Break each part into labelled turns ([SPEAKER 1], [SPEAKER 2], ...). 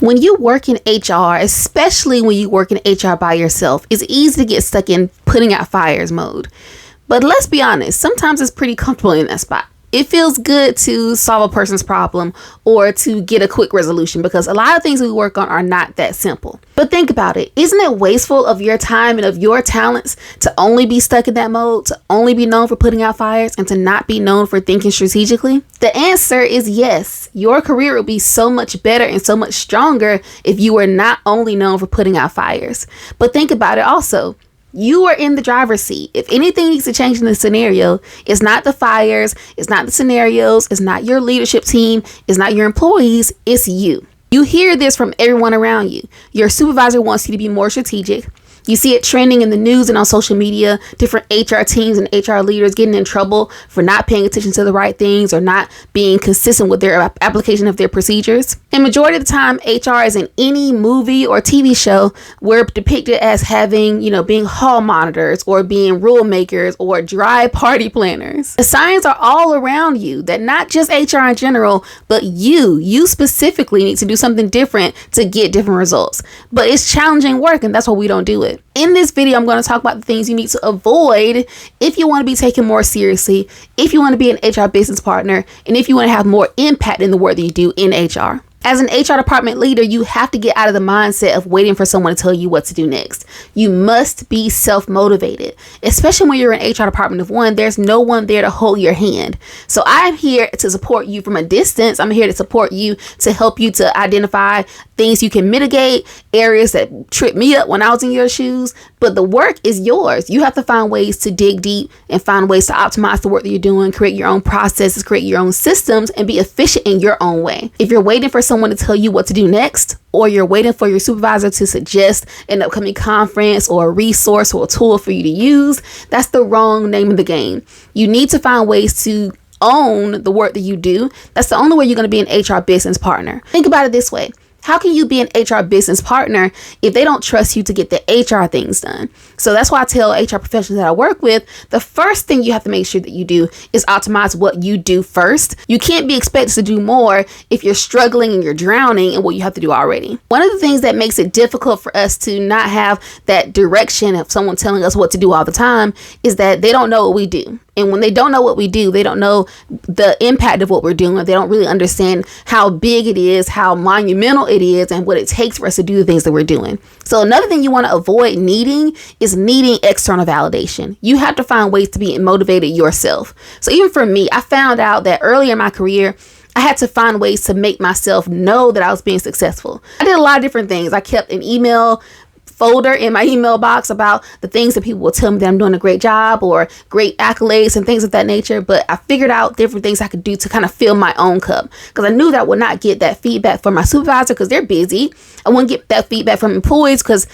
[SPEAKER 1] When you work in HR, especially when you work in HR by yourself, it's easy to get stuck in putting out fires mode. But let's be honest, sometimes it's pretty comfortable in that spot. It feels good to solve a person's problem or to get a quick resolution because a lot of things we work on are not that simple. But think about it. Isn't it wasteful of your time and of your talents to only be stuck in that mode, to only be known for putting out fires and to not be known for thinking strategically? The answer is yes. Your career would be so much better and so much stronger if you were not only known for putting out fires. But think about it also. You are in the driver's seat. If anything needs to change in the scenario, it's not the fires, it's not the scenarios, it's not your leadership team, it's not your employees, it's you. You hear this from everyone around you. Your supervisor wants you to be more strategic. You see it trending in the news and on social media, different HR teams and HR leaders getting in trouble for not paying attention to the right things or not being consistent with their application of their procedures. And majority of the time, HR is in any movie or TV show we're depicted as having, being hall monitors or being rule makers or dry party planners. The signs are all around you that not just HR in general, but you specifically need to do something different to get different results. But it's challenging work and that's why we don't do it. In this video, I'm going to talk about the things you need to avoid if you want to be taken more seriously, if you want to be an HR business partner, and if you want to have more impact in the work that you do in HR. As an HR department leader, you have to get out of the mindset of waiting for someone to tell you what to do next. You must be self-motivated, especially when you're in HR department of one. There's no one there to hold your hand. So I'm here to support you from a distance. I'm here to support you, to help you to identify things you can mitigate, areas that trip me up when I was in your shoes. But the work is yours. You have to find ways to dig deep and find ways to optimize the work that you're doing, create your own processes, create your own systems, and be efficient in your own way. If you're waiting for someone to tell you what to do next, or you're waiting for your supervisor to suggest an upcoming conference or a resource or a tool for you to use, that's the wrong name of the game. You need to find ways to own the work that you do. That's the only way you're going to be an HR business partner. Think about it this way. How can you be an HR business partner if they don't trust you to get the HR things done? So that's why I tell HR professionals that I work with, the first thing you have to make sure that you do is optimize what you do first. You can't be expected to do more if you're struggling and you're drowning in what you have to do already. One of the things that makes it difficult for us to not have that direction of someone telling us what to do all the time is that they don't know what we do. And when they don't know what we do, they don't know the impact of what we're doing. They don't really understand how big it is, how monumental it is, and what it takes for us to do the things that we're doing. So another thing you want to avoid needing is needing external validation. You have to find ways to be motivated yourself. So even for me, I found out that early in my career, I had to find ways to make myself know that I was being successful. I did a lot of different things. I kept an email folder in my email box about the things that people will tell me that I'm doing a great job or great accolades and things of that nature. But I figured out different things I could do to kind of fill my own cup because I knew that I would not get that feedback from my supervisor because they're busy. I wouldn't get that feedback from employees because,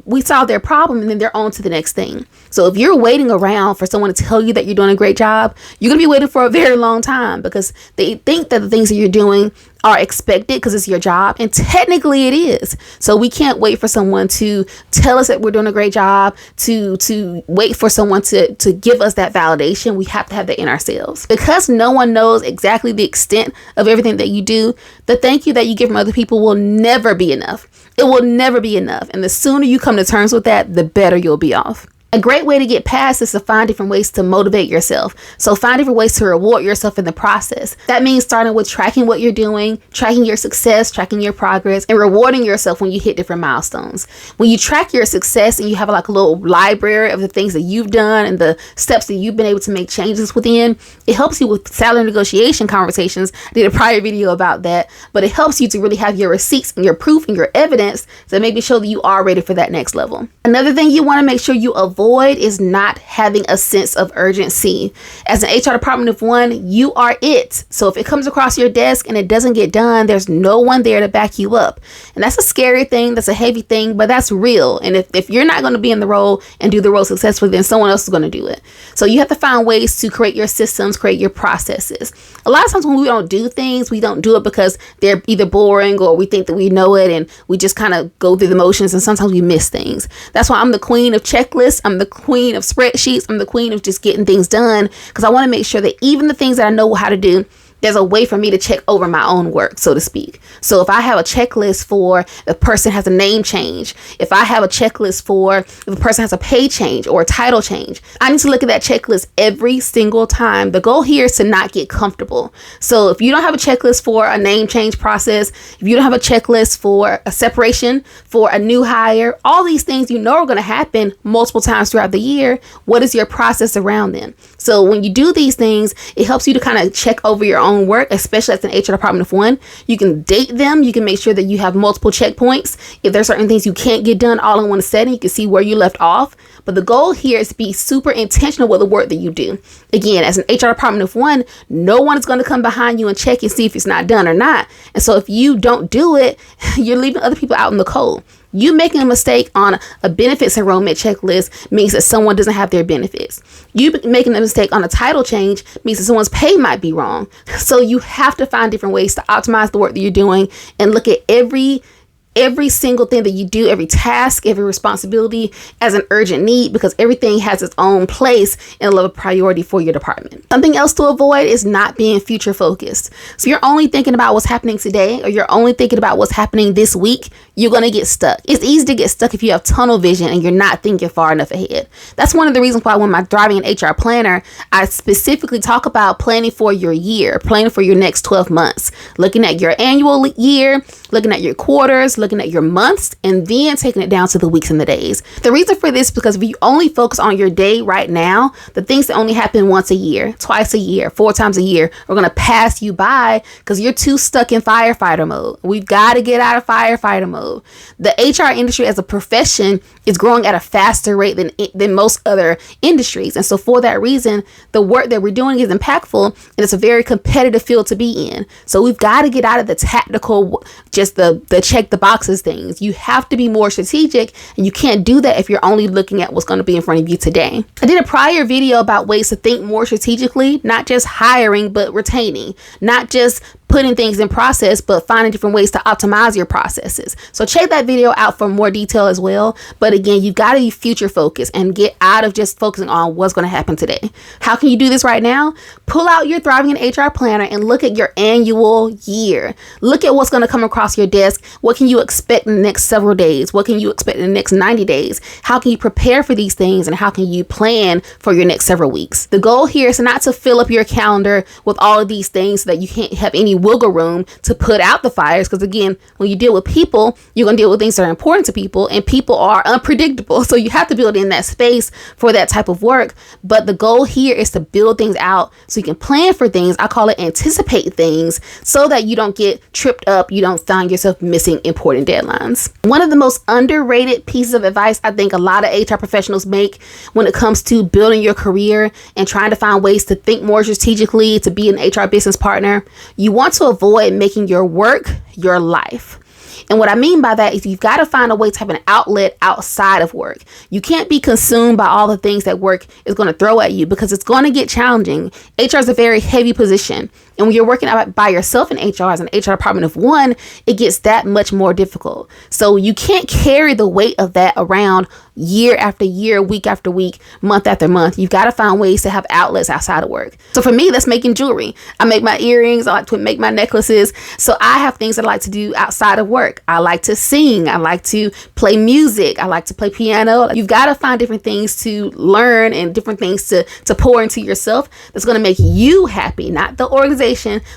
[SPEAKER 1] we solve their problem and then they're on to the next thing. So if you're waiting around for someone to tell you that you're doing a great job, you're going to be waiting for a very long time because they think that the things that you're doing are expected because it's your job, and technically it is. So we can't wait for someone to tell us that we're doing a great job, to wait for someone to give us that validation. We have to have that in ourselves. Because no one knows exactly the extent of everything that you do, the thank you that you get from other people will never be enough. It will never be enough. And the sooner you come to terms with that, the better you'll be off. A great way to get past is to find different ways to motivate yourself. So find different ways to reward yourself in the process. That means starting with tracking what you're doing, tracking your success, tracking your progress, and rewarding yourself when you hit different milestones. When you track your success and you have like a little library of the things that you've done and the steps that you've been able to make changes within, it helps you with salary negotiation conversations. I did a prior video about that, but it helps you to really have your receipts and your proof and your evidence to maybe show that you are ready for that next level. Another thing you want to make sure you avoid is not having a sense of urgency. As an HR department of one, you are it. So if it comes across your desk and it doesn't get done, there's no one there to back you up. And that's a scary thing. That's a heavy thing, but that's real. And if you're not going to be in the role and do the role successfully, then someone else is going to do it. So you have to find ways to create your systems, create your processes. A lot of times when we don't do things, we don't do it because they're either boring or we think that we know it and we just kind of go through the motions, and sometimes we miss things. That's why I'm the queen of checklists. I'm the queen of spreadsheets. I'm the queen of just getting things done because I want to make sure that even the things that I know how to do, there's a way for me to check over my own work, so to speak. So if I have a checklist for the person has a name change, if I have a checklist for if a person has a pay change or a title change, I need to look at that checklist every single time. The goal here is to not get comfortable. So if you don't have a checklist for a name change process, if you don't have a checklist for a separation, for a new hire, all these things you know are going to happen multiple times throughout the year, what is your process around them? So when you do these things, it helps you to kind of check over your own work, especially as an HR department of one. You can date them. You can make sure that you have multiple checkpoints. If there's certain things you can't get done all in one setting, you can see where you left off. But the goal here is to be super intentional with the work that you do. Again, as an HR department of one, no one is going to come behind you and check and see if it's not done or not. And so if you don't do it, you're leaving other people out in the cold. You making a mistake on a benefits enrollment checklist means that someone doesn't have their benefits. You making a mistake on a title change means that someone's pay might be wrong. So you have to find different ways to optimize the work that you're doing and look at every single thing that you do, every task, every responsibility as an urgent need, because everything has its own place and a level of priority for your department. Something else to avoid is not being future focused. So you're only thinking about what's happening today, or you're only thinking about what's happening this week, you're going to get stuck. It's easy to get stuck if you have tunnel vision and you're not thinking far enough ahead. That's one of the reasons why when my Thriving in HR planner, I specifically talk about planning for your year, planning for your next 12 months, looking at your annual year, looking at your quarters, looking at your months, and then taking it down to the weeks and the days. The reason for this is because if you only focus on your day right now, the things that only happen once a year, twice a year, 4 times a year are going to pass you by because you're too stuck in firefighter mode. We've got to get out of firefighter mode. The HR industry as a profession is growing at a faster rate than most other industries. And so for that reason, the work that we're doing is impactful, and it's a very competitive field to be in. So we've got to get out of the tactical, just the check the boxes things. You have to be more strategic, and you can't do that if you're only looking at what's going to be in front of you today. I did a prior video about ways to think more strategically, not just hiring, but retaining, not just putting things in process, but finding different ways to optimize your processes. So check that video out for more detail as well. But again, you got to be future focused and get out of just focusing on what's going to happen today. How can you do this right now? Pull out your Thriving in HR planner and look at your annual year. Look at what's going to come across your desk. What can you expect in the next several days? What can you expect in the next 90 days? How can you prepare for these things, and how can you plan for your next several weeks? The goal here is not to fill up your calendar with all of these things so that you can't have any wiggle room to put out the fires, because again, when you deal with people, you're going to deal with things that are important to people, and people are unpredictable, so you have to build in that space for that type of work. But the goal here is to build things out so you can plan for things. I call it anticipate things, so that you don't get tripped up, you don't find yourself missing important deadlines. One of the most underrated pieces of advice I think a lot of HR professionals make when it comes to building your career and trying to find ways to think more strategically, to be an HR business partner, you want to avoid making your work your life. And what I mean by that is you've got to find a way to have an outlet outside of work. You can't be consumed by all the things that work is going to throw at you, because it's going to get challenging. HR is a very heavy position. And when you're working out by yourself in HR as an HR department of one, it gets that much more difficult. So you can't carry the weight of that around year after year, week after week, month after month. You've got to find ways to have outlets outside of work. So for me, that's making jewelry. I make my earrings. I like to make my necklaces. So I have things that I like to do outside of work. I like to sing. I like to play music. I like to play piano. You've got to find different things to learn and different things to pour into yourself that's going to make you happy, not the organization,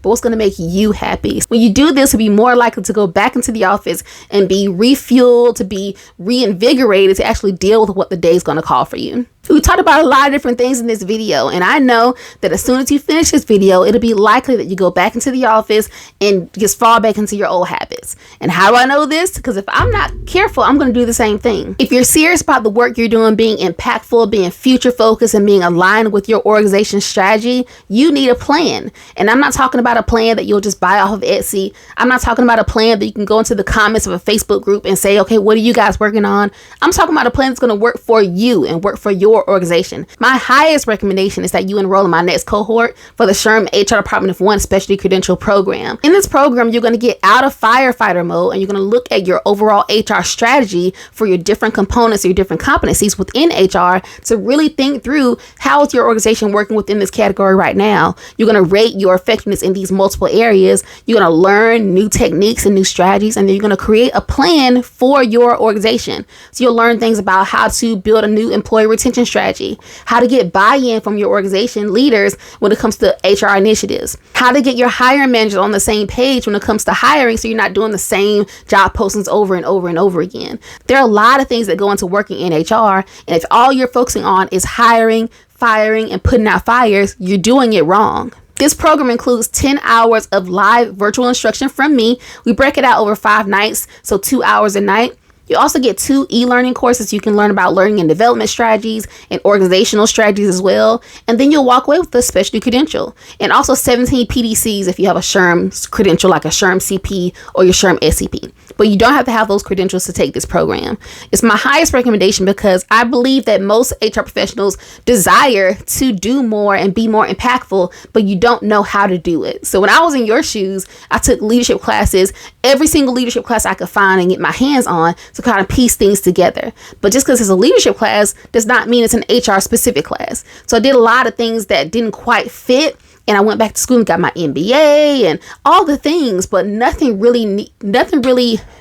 [SPEAKER 1] but what's going to make you happy. When you do this, you'll be more likely to go back into the office and be refueled, to be reinvigorated, to actually deal with what the day is going to call for you. We talked about a lot of different things in this video, and I know that as soon as you finish this video, it'll be likely that you go back into the office and just fall back into your old habits. And how do I know this? Because if I'm not careful, I'm going to do the same thing. If you're serious about the work you're doing being impactful, being future focused, and being aligned with your organization's strategy, you need a plan. And I'm not talking about a plan that you'll just buy off of Etsy. I'm not talking about a plan that you can go into the comments of a Facebook group and say, okay, what are you guys working on? I'm talking about a plan that's going to work for you and work for your your organization. My highest recommendation is that you enroll in my next cohort for the SHRM HR Department of One Specialty Credential Program. In this program, you're going to get out of firefighter mode and you're going to look at your overall HR strategy for your different components or your different competencies within HR to really think through how is your organization working within this category right now. You're going to rate your effectiveness in these multiple areas. You're going to learn new techniques and new strategies, and then you're going to create a plan for your organization. So you'll learn things about how to build a new employee retention strategy, how to get buy-in from your organization leaders when it comes to HR initiatives, how to get your hiring managers on the same page when it comes to hiring so you're not doing the same job postings over and over and over again. There are a lot of things that go into working in HR, and if all you're focusing on is hiring, firing, and putting out fires, you're doing it wrong. This program includes 10 hours of live virtual instruction from me. We break it out over 5 nights, so 2 hours a night. You also get 2 e-learning courses. You can learn about learning and development strategies and organizational strategies as well. And then you'll walk away with a specialty credential and also 17 PDCs if you have a SHRM credential like a SHRM CP or your SHRM SCP. But you don't have to have those credentials to take this program. It's my highest recommendation because I believe that most HR professionals desire to do more and be more impactful, but you don't know how to do it. So when I was in your shoes, I took leadership classes, every single leadership class I could find and get my hands on to kind of piece things together. But just because it's a leadership class does not mean it's an HR specific class. So I did a lot of things that didn't quite fit. And I went back to school and got my MBA and all the things, but nothing really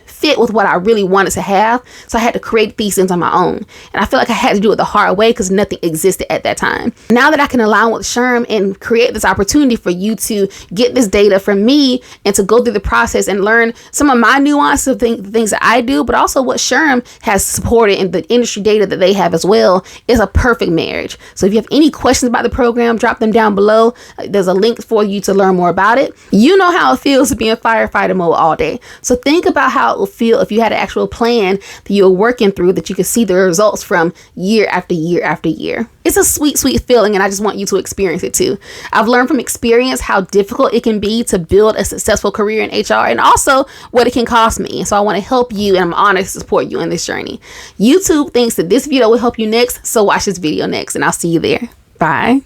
[SPEAKER 1] fit with what I really wanted to have. So I had to create these things on my own. And I feel like I had to do it the hard way because nothing existed at that time. Now that I can align with SHRM and create this opportunity for you to get this data from me and to go through the process and learn some of my nuances of the things that I do, but also what SHRM has supported in the industry data that they have as well, is a perfect marriage. So if you have any questions about the program, drop them down below. There's a link for you to learn more about it. You know how it feels to be in firefighter mode all day. So think about how it will feel if you had an actual plan that you're working through that you could see the results from year after year after year. It's a sweet, sweet feeling, and I just want you to experience it too. I've learned from experience how difficult it can be to build a successful career in HR and also what it can cost me. So I want to help you, and I'm honored to support you in this journey. YouTube thinks that this video will help you next, so watch this video next, and I'll see you there. Bye.